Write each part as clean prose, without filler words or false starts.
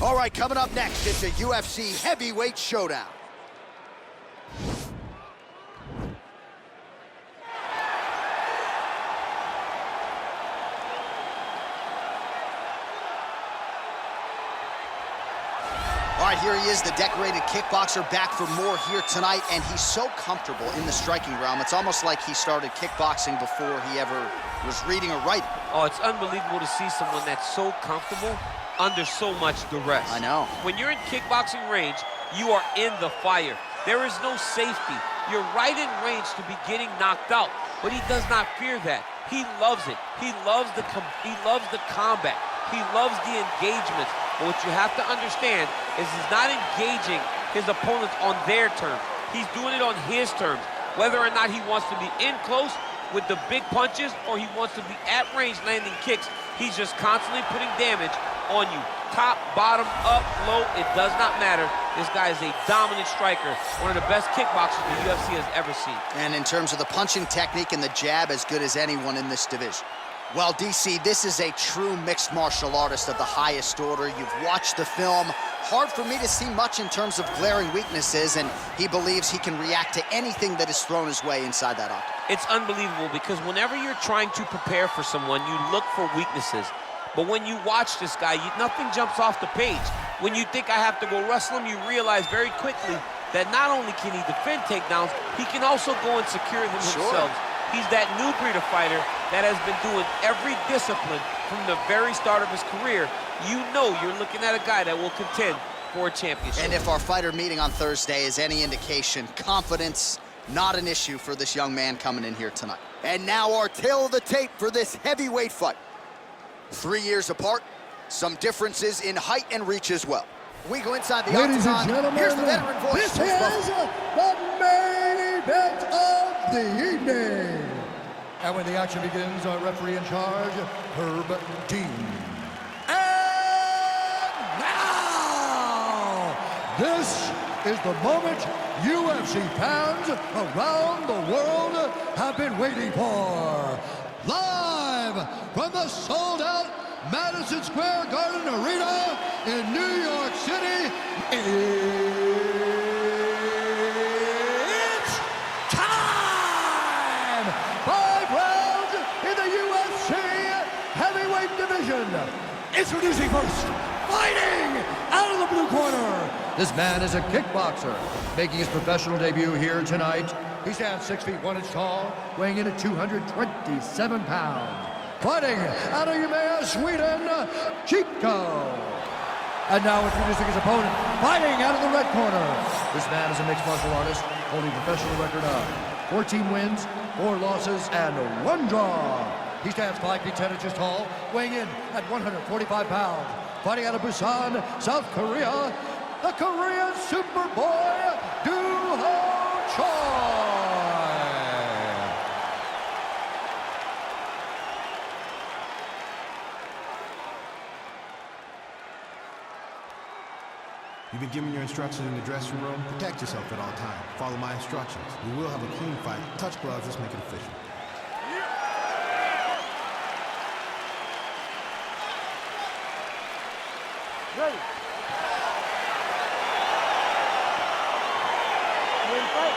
All right, coming up next, it's a UFC heavyweight showdown. All right, here he is, the decorated kickboxer, back for more here tonight, and he's so comfortable in the striking realm. It's almost like he started kickboxing before he ever was reading or writing. Oh, it's unbelievable to see someone that's so comfortable under so much duress. I know. When you're in kickboxing range, you are in the fire. There is no safety. You're right in range to be getting knocked out, but he does not fear that. He loves it. He loves the combat. He loves the engagements. But what you have to understand is he's not engaging his opponents on their terms. He's doing it on his terms. Whether or not he wants to be in close with the big punches or he wants to be at range landing kicks, he's just constantly putting damage on you. Top, bottom, up, low, it does not matter. This guy is a dominant striker, one of the best kickboxers the UFC has ever seen. And in terms of the punching technique and the jab, as good as anyone in this division. Well, DC, this is a true mixed martial artist of the highest order. You've watched the film. Hard for me to see much in terms of glaring weaknesses, and he believes he can react to anything that is thrown his way inside that octagon. It's unbelievable because whenever you're trying to prepare for someone, you look for weaknesses. But when you watch this guy, nothing jumps off the page. When you think I have to go wrestle him, you realize very quickly that not only can he defend takedowns, he can also go and secure them himself. He's that new breed of fighter that has been doing every discipline from the very start of his career. You know you're looking at a guy that will contend for a championship. And if our fighter meeting on Thursday is any indication, confidence not an issue for this young man coming in here tonight. And now our tale of the tape for this heavyweight fight. 3 years apart, some differences in height and reach as well. We go inside the Ladies octagon. and gentlemen, here's the veteran voice. this is the main event of the evening. And when the action begins, our referee in charge, Herb Dean. And now, this is the moment UFC fans around the world have been waiting for. Live from the sold-out Madison Square Garden Arena in New York City, it's time! 5 rounds in the UFC heavyweight division. Introducing first, fighting out of the blue corner. This man is a kickboxer, making his professional debut here tonight. He stands 6 feet 1 inch tall, weighing in at 227 pounds. Fighting out of Umeå, Sweden, Chico. And now introducing his opponent, fighting out of the red corner. This man is a mixed martial artist, holding a professional record of 14 wins, 4 losses, and 1 draw. He stands 5 feet 10 inches tall, weighing in at 145 pounds. Fighting out of Busan, South Korea, the Korean Superboy, Choi. You've been given your instructions in the dressing room. Protect yourself at all times. Follow my instructions. We will have a clean fight. Touch gloves, let's make it official. Ready. Ready to fight.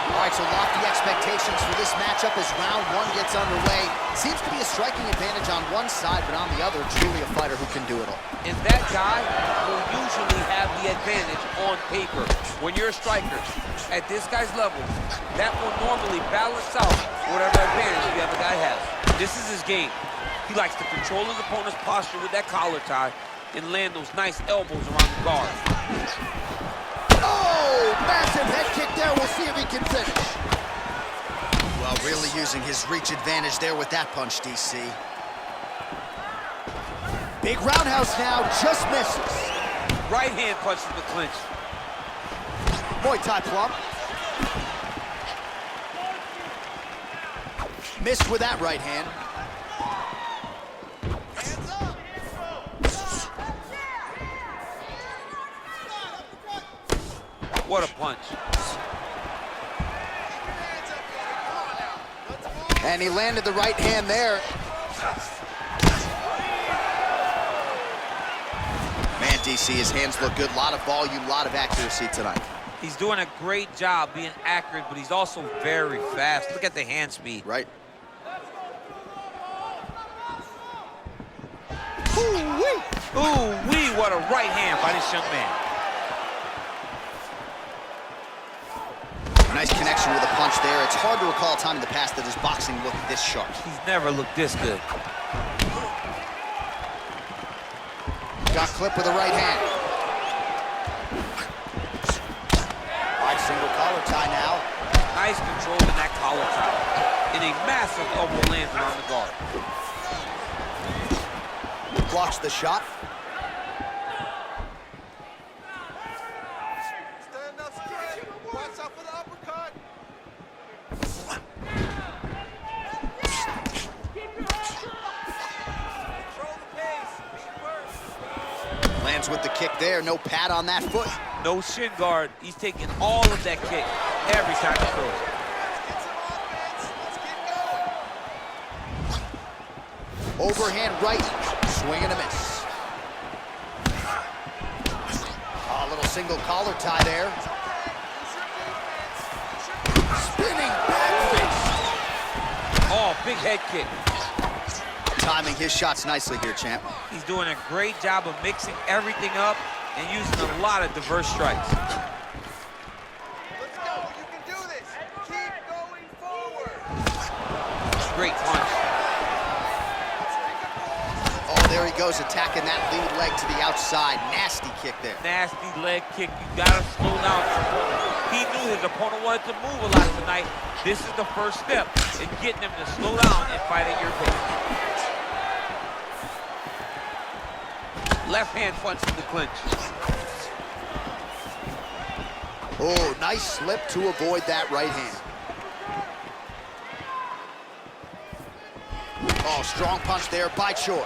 All right, so lofty expectations for this matchup as round 1 gets underway. Seems to be a striking advantage on one side, but on the other, truly a fighter who can do it all. And that guy will usually have the advantage on paper. When you're a striker, at this guy's level, that will normally balance out whatever advantage the other guy has. This is his game. He likes to control his opponent's posture with that collar tie and land those nice elbows around the guard. Oh, massive head kick there. We'll see if he can finish. Well, really using his reach advantage there with that punch, DC. Big roundhouse now, just misses. Right hand punches the clinch. Muay Thai plum. Missed with that right hand. Hands up. What a punch. Hands up. And he landed the right hand there. Man, DC, his hands look good. A lot of volume, a lot of accuracy tonight. He's doing a great job being accurate, but he's also very fast. Look at the hand speed. Right. Ooh-wee, what a right hand by this young man. Nice connection with a punch there. It's hard to recall a time in the past that his boxing looked this sharp. He's never looked this good. Got clipped with a right hand. All right, single collar tie now. Nice control in that collar tie. And a massive elbow lands on the guard. Blocks the shot. Stand up straight. Watch out for the uppercut. Control the pace. Lands with the kick there. No pad on that foot. No shin guard. He's taking all of that kick every time he throws. Get some offense. Let's keep going. Overhand right. Swing and a miss. A little single collar tie there. Spinning back fist. Oh, big head kick. Timing his shots nicely here, champ. He's doing a great job of mixing everything up and using a lot of diverse strikes. Let's go. You can do this. Keep going forward. Great punch. Oh, there he goes, attacking that lead leg to the outside. Nasty kick there. Nasty leg kick. You gotta slow down your opponent. He knew his opponent wanted to move a lot tonight. This is the first step in getting him to slow down and fight at your pace. Left hand punch in the clinch. Oh, nice slip to avoid that right hand. Oh, strong punch there by Choi.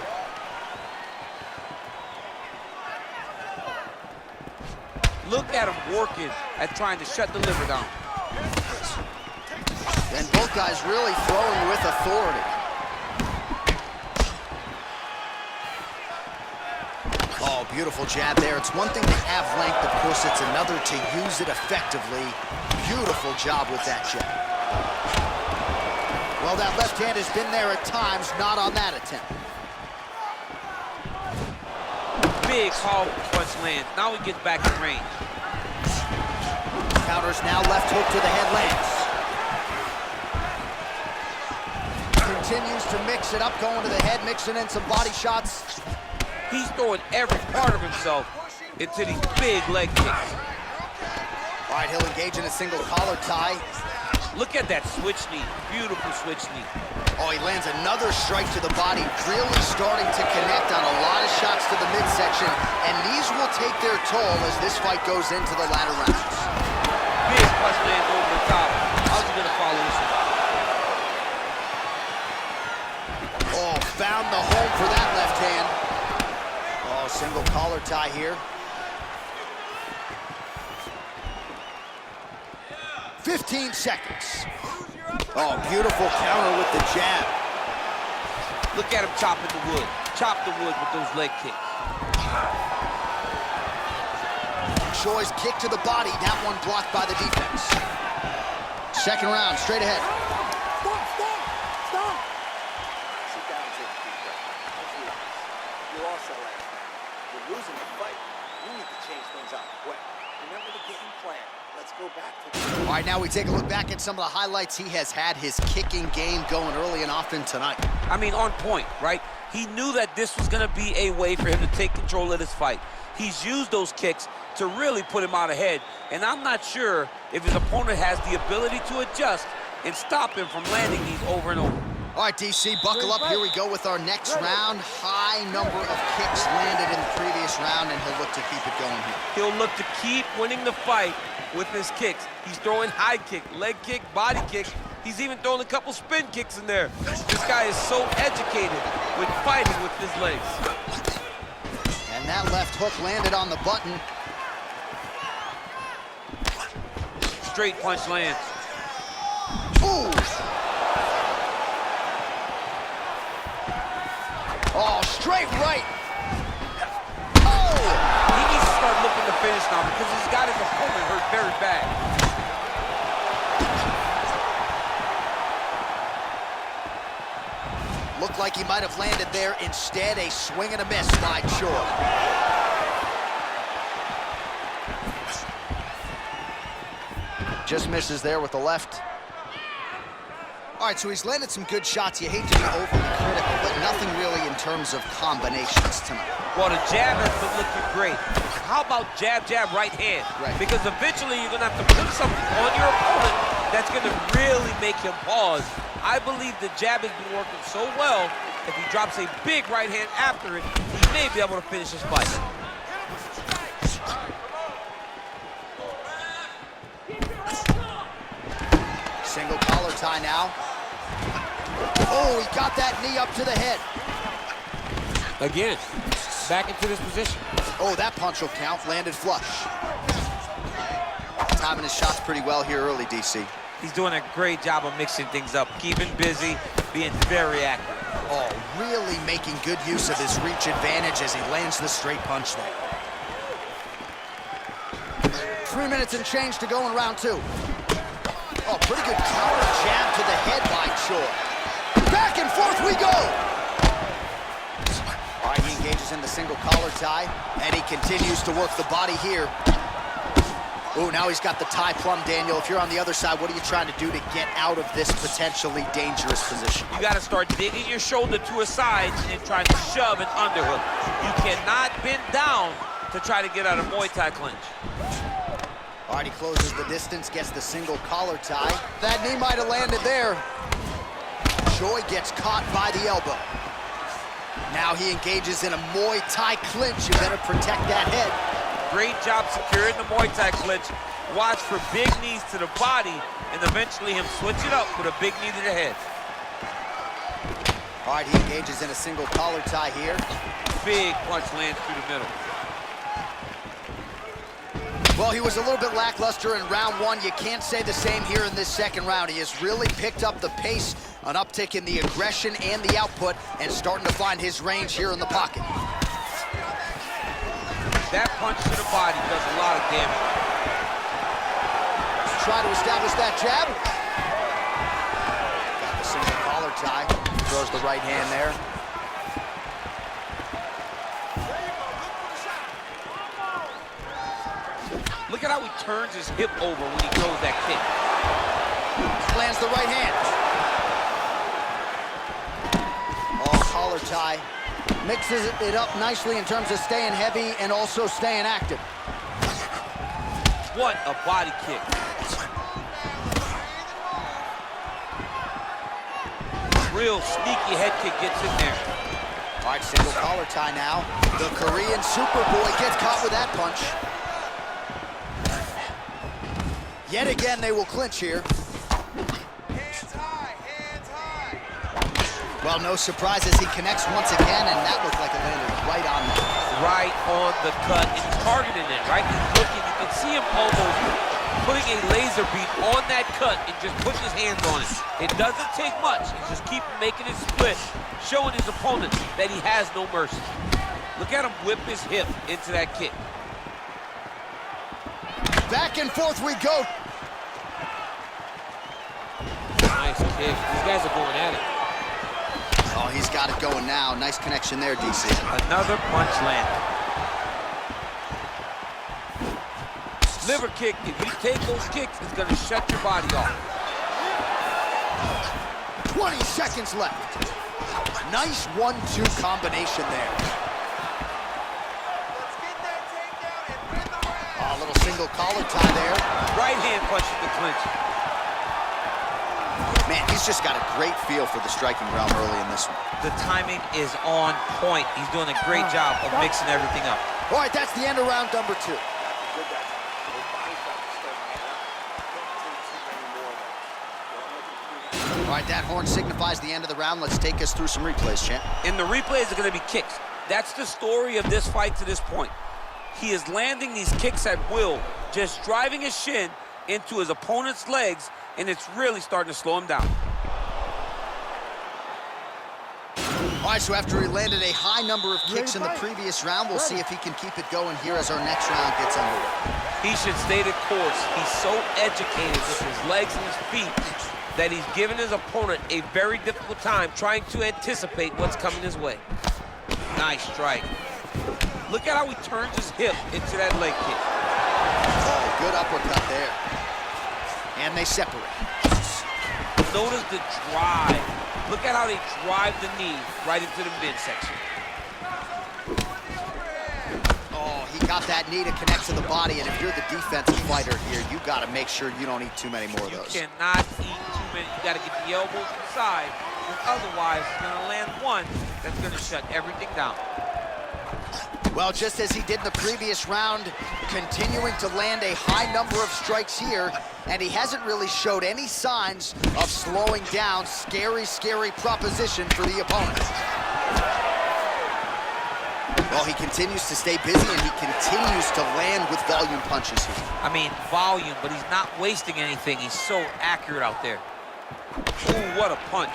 Look at him working at trying to shut the liver down. And both guys really throwing with authority. Oh, beautiful jab there. It's one thing to have length, of course, it's another to use it effectively. Beautiful job with that jab. Well, that left hand has been there at times, not on that attempt. Big powerful punch lands. Now he gets back in range. Counters now, left hook to the head lands. Continues to mix it up, going to the head, mixing in some body shots. He's throwing every part of himself into these big leg kicks. All right, he'll engage in a single collar tie. Look at that switch knee. Beautiful switch knee. Oh, he lands another strike to the body, really starting to connect on a lot of shots to the midsection, and these will take their toll as this fight goes into the latter rounds. Big punch lands over the top. How's he gonna follow this one? Oh, found the home for that left hand. Oh, single collar tie here. 15 seconds. Oh, beautiful counter with the jab. Look at him chopping the wood. Chop the wood with those leg kicks. Choi's kick to the body. That one blocked by the defense. Second round, straight ahead. Stop. Sit down and take a deep breath. Let's relax. You also last night. We're losing the fight. We need to change things up quick. Remember the game plan. Let's go back to the... All right, now we take a look back at some of the highlights. He has had his kicking game going early and often tonight. I mean, on point, right? He knew that this was gonna be a way for him to take control of this fight. He's used those kicks to really put him out ahead, and I'm not sure if his opponent has the ability to adjust and stop him from landing these over and over. All right, DC, buckle up. Here we go with our next round. High number of kicks landed in the previous round, and he'll look to keep it going here. He'll look to keep winning the fight with his kicks. He's throwing high kick, leg kick, body kick. He's even throwing a couple spin kicks in there. This guy is so educated with fighting with his legs. And that left hook landed on the button. Straight punch lands. Ooh! Straight right. Oh! He needs to start looking to finish now because he's got his opponent hurt very bad. Looked like he might have landed there. Instead, a swing and a miss by Choi. Just misses there with the left. All right, so he's landed some good shots. You hate to be overly critical, but nothing really in terms of combinations tonight. Well, the jab has been looking great. How about jab, jab, right hand? Right. Because eventually you're going to have to put something on your opponent that's going to really make him pause. I believe the jab has been working so well, if he drops a big right hand after it, he may be able to finish his fight. Single collar tie now. Oh, he got that knee up to the head. Again, back into this position. Oh, that punch will count. Landed flush. Timing his shots pretty well here early, DC. He's doing a great job of mixing things up, keeping busy, being very active. Oh, really making good use of his reach advantage as he lands the straight punch there. 3 minutes and change to go in round 2. Oh, pretty good counter jab to the head by Choi. Back and forth we go! All right, he engages in the single collar tie, and he continues to work the body here. Oh, now he's got the tie plum, Daniel. If you're on the other side, what are you trying to do to get out of this potentially dangerous position? You got to start digging your shoulder to a side and trying to shove an underhook. You cannot bend down to try to get out of Muay Thai clinch. All right, he closes the distance, gets the single collar tie. That knee might have landed there. Choi gets caught by the elbow. Now he engages in a Muay Thai clinch. You better protect that head. Great job securing the Muay Thai clinch. Watch for big knees to the body and eventually him switch it up with a big knee to the head. All right, he engages in a single collar tie here. Big punch lands through the middle. Well, he was a little bit lackluster in round 1. You can't say the same here in this second round. He has really picked up the pace, an uptick in the aggression and the output, and starting to find his range here in the pocket. That punch to the body does a lot of damage. Try to establish that jab. Got the single collar tie. Throws the right hand there. Look at how he turns his hip over when he throws that kick. Lands the right hand. Oh, collar tie. Mixes it up nicely in terms of staying heavy and also staying active. What a body kick. Real sneaky head kick gets in there. All right, single collar tie now. The Korean Superboy gets caught with that punch. Yet again, they will clinch here. Hands high, hands high. Well, no surprise as he connects once again, and that looked like it landed right on that. Right on the cut, and he's targeting it, right? He's looking, you can see him almost putting a laser beam on that cut and just putting his hands on it. It doesn't take much. He's just keep making it split, showing his opponent that he has no mercy. Look at him whip his hip into that kick. Back and forth we go. Nice kick. These guys are going at it. Oh, he's got it going now. Nice connection there, DC. Another punch landed. Liver kick, if you take those kicks, it's going to shut your body off. 20 seconds left. Nice 1-2 combination there. Let's get that takedown and win the round. Oh, a little single collar tie there. Right hand punches the clinch. Man, he's just got a great feel for the striking realm early in this one. The timing is on point. He's doing a great job of mixing everything up. All right, that's the end of round number 2. Good that. Those body shots are starting to get out. Don't take too many more of them. All right, that horn signifies the end of the round. Let's take us through some replays, champ. And the replays are going to be kicks. That's the story of this fight to this point. He is landing these kicks at will, just driving his shin into his opponent's legs, and it's really starting to slow him down. All All right, so after he landed a high number of kicks in the previous round, we'll see if he can keep it going here as our next round gets underway. He should stay the course. He's so educated with his legs and his feet that he's given his opponent a very difficult time trying to anticipate what's coming his way. Nice strike. Look at how he turns his hip into that leg kick. Oh, good uppercut there. And they separate. Notice the drive. Look at how they drive the knee right into the midsection. Oh, he got that knee to connect to the body, and if you're the defensive fighter here, you got to make sure you don't eat too many more of those. You cannot eat too many. You got to get the elbows inside, because otherwise he's going to land one that's going to shut everything down. Well, just as he did in the previous round, continuing to land a high number of strikes here, and he hasn't really showed any signs of slowing down. Scary, scary proposition for the opponent. Well, he continues to stay busy, and he continues to land with volume punches here. I mean, volume, but he's not wasting anything. He's so accurate out there. Ooh, what a punch.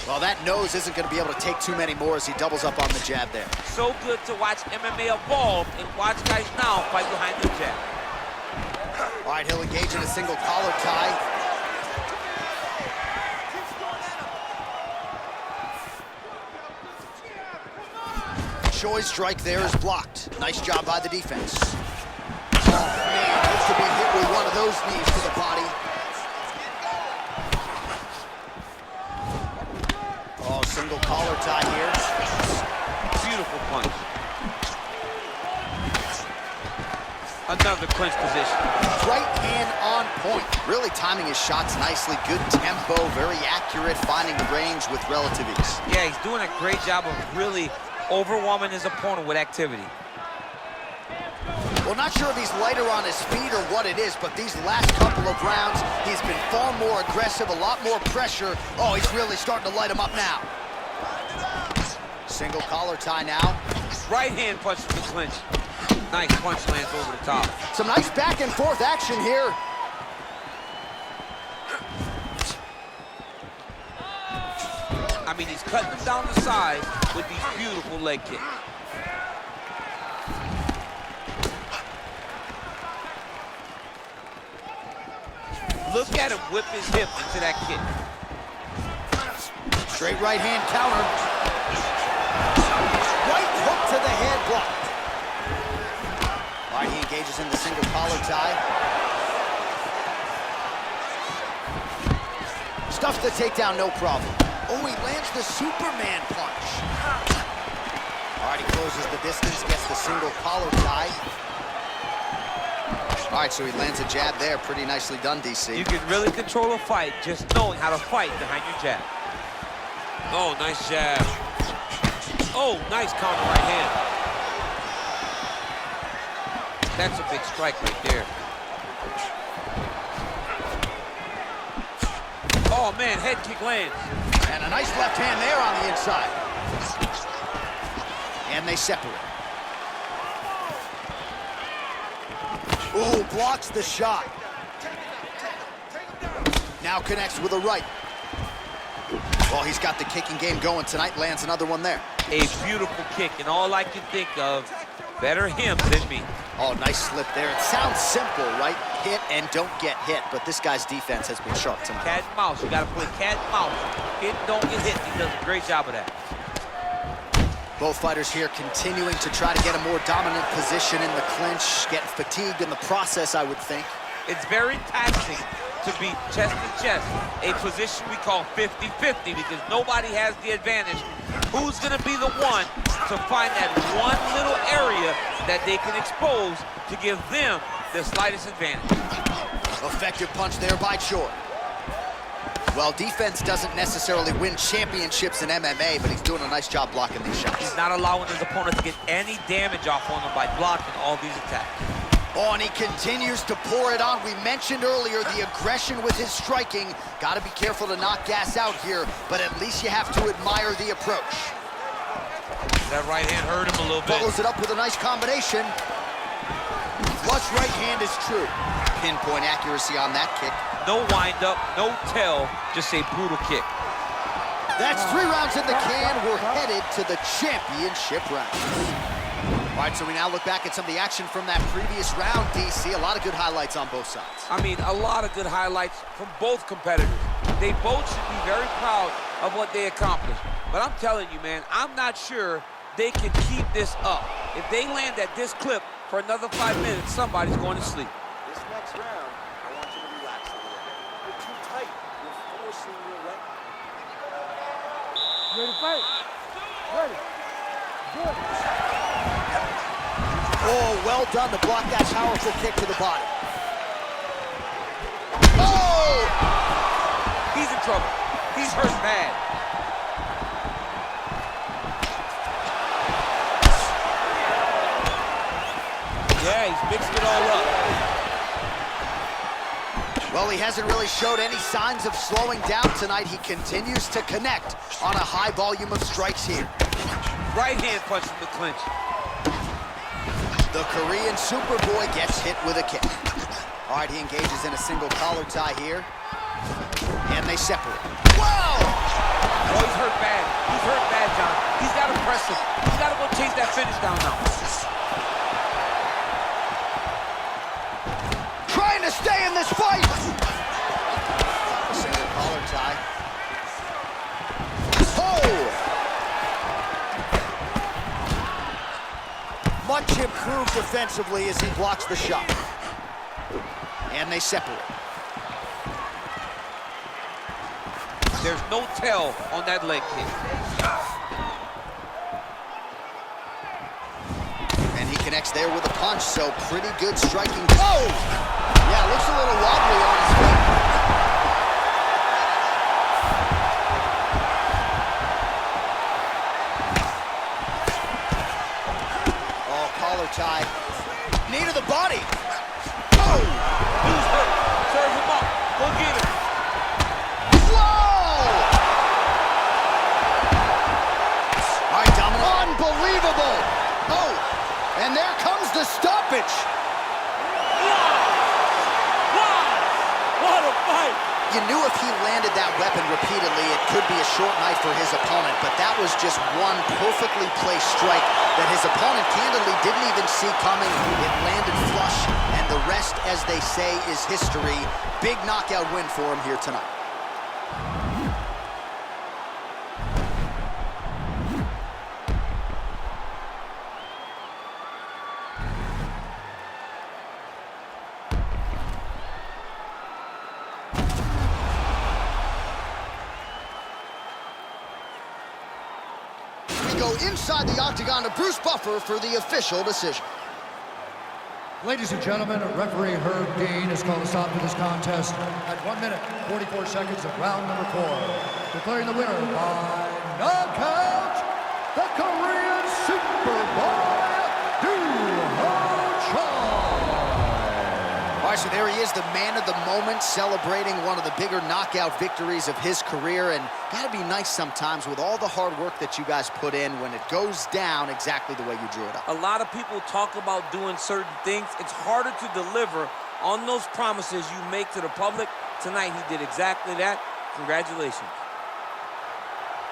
Well, that nose isn't going to be able to take too many more as he doubles up on the jab there. So good to watch MMA evolve and watch guys now fight behind the jab. All right, he'll engage in a single collar tie. Choi's strike there is blocked. Nice job by the defense. Oh, man, looks to be hit with one of those knees to the body. Oh, single collar tie here. Beautiful punch. Another clinch position. Right hand on point. Really timing his shots nicely. Good tempo, very accurate, finding range with relative ease. Yeah, he's doing a great job of really overwhelming his opponent with activity. Well, not sure if he's lighter on his feet or what it is, but these last couple of rounds, he's been far more aggressive, a lot more pressure. Oh, he's really starting to light him up now. Single collar tie now. Right hand punch to the clinch. Nice punch lands over the top. Some nice back and forth action here. I mean, he's cutting them down the side with these beautiful leg kicks. Look at him whip his hip into that kick. Straight right hand counter. Right hook to the head blocked. All right, he engages in the single collar tie. Stuffs the takedown, no problem. Oh, he lands the Superman punch. All right, he closes the distance, gets the single collar tie. All right, so he lands a jab there. Pretty nicely done, DC. You can really control a fight just knowing how to fight behind your jab. Oh, nice jab. Oh, nice counter right hand. That's a big strike right there. Oh, man, head kick lands. And a nice left hand there on the inside. And they separate. Ooh, blocks the shot. Now connects with a right. Well, he's got the kicking game going tonight. Lands another one there. A beautiful kick, and all I can think of, better him than me. Oh, nice slip there. It sounds simple, right? Hit and don't get hit, but this guy's defense has been sharp tonight. Cat and mouse. You got to play cat and mouse. Hit, don't get hit. He does a great job of that. Both fighters here continuing to try to get a more dominant position in the clinch, getting fatigued in the process, I would think. It's very taxing to be chest to chest, a position we call 50-50 because nobody has the advantage. Who's going to be the one to find that one little area that they can expose to give them the slightest advantage? Effective punch there by Choi. Well, defense doesn't necessarily win championships in MMA, but he's doing a nice job blocking these shots. He's not allowing his opponent to get any damage off on him by blocking all these attacks. Oh, and he continues to pour it on. We mentioned earlier the aggression with his striking. Got to be careful to not gas out here, but at least you have to admire the approach. That right hand hurt him a little bit. Follows it up with a nice combination. Flush right hand is true. Pinpoint accuracy on that kick. No wind-up, no tell, just a brutal kick. That's 3 rounds in the can. We're headed to the championship round. All right, so we now look back at some of the action from that previous round, DC. A lot of good highlights on both sides. I mean, a lot of good highlights from both competitors. They both should be very proud of what they accomplished. But I'm telling you, man, I'm not sure they can keep this up. If they land at this clip for another 5 minutes, somebody's going to sleep. This next round, I want you to relax a little bit. You're too tight. You're forcing your leg. Ready to fight? Ready. Good. Oh, well done to block that powerful kick to the body. Oh! He's in trouble. He's hurt bad. Yeah, he's mixed it all up. Well, he hasn't really showed any signs of slowing down tonight. He continues to connect on a high volume of strikes here. Right hand punch from the clinch. The Korean Superboy gets hit with a kick. All right, he engages in a single collar tie here. And they separate. Whoa! Oh, he's hurt bad. He's hurt bad, John. He's got to press him. He's got to go chase that finish down now. Trying to stay in this fight. A single collar tie. Oh! Much improved defensively as he blocks the shot. And they separate. There's no tell on that leg kick. And he connects there with a punch, so pretty good striking. Oh! Yeah, looks a little wobbly on his feet. Oh, collar tie. Knee to the body. Oh! He's hurt. Serve him up. Go get him. Whoa! All right, Dominic. Unbelievable! Oh, and there comes the stoppage. What a fight! You knew if he landed that weapon repeatedly, it could be a short night for his opponent, but that was just one perfectly placed strike that his opponent candidly didn't even see coming. It landed flush, and the rest, as they say, is history. Big knockout win for him here tonight. Go inside the octagon to Bruce Buffer for the official decision. Ladies and gentlemen, referee Herb Dean has called a stop to this contest at 1 minute, 44 seconds of round number 4. Declaring the winner by knockout, the Korean Superboy, All right, so there he is, the man of the moment, celebrating one of the bigger knockout victories of his career. And gotta be nice sometimes with all the hard work that you guys put in when it goes down exactly the way you drew it up. A lot of people talk about doing certain things. It's harder to deliver on those promises you make to the public. Tonight, he did exactly that. Congratulations.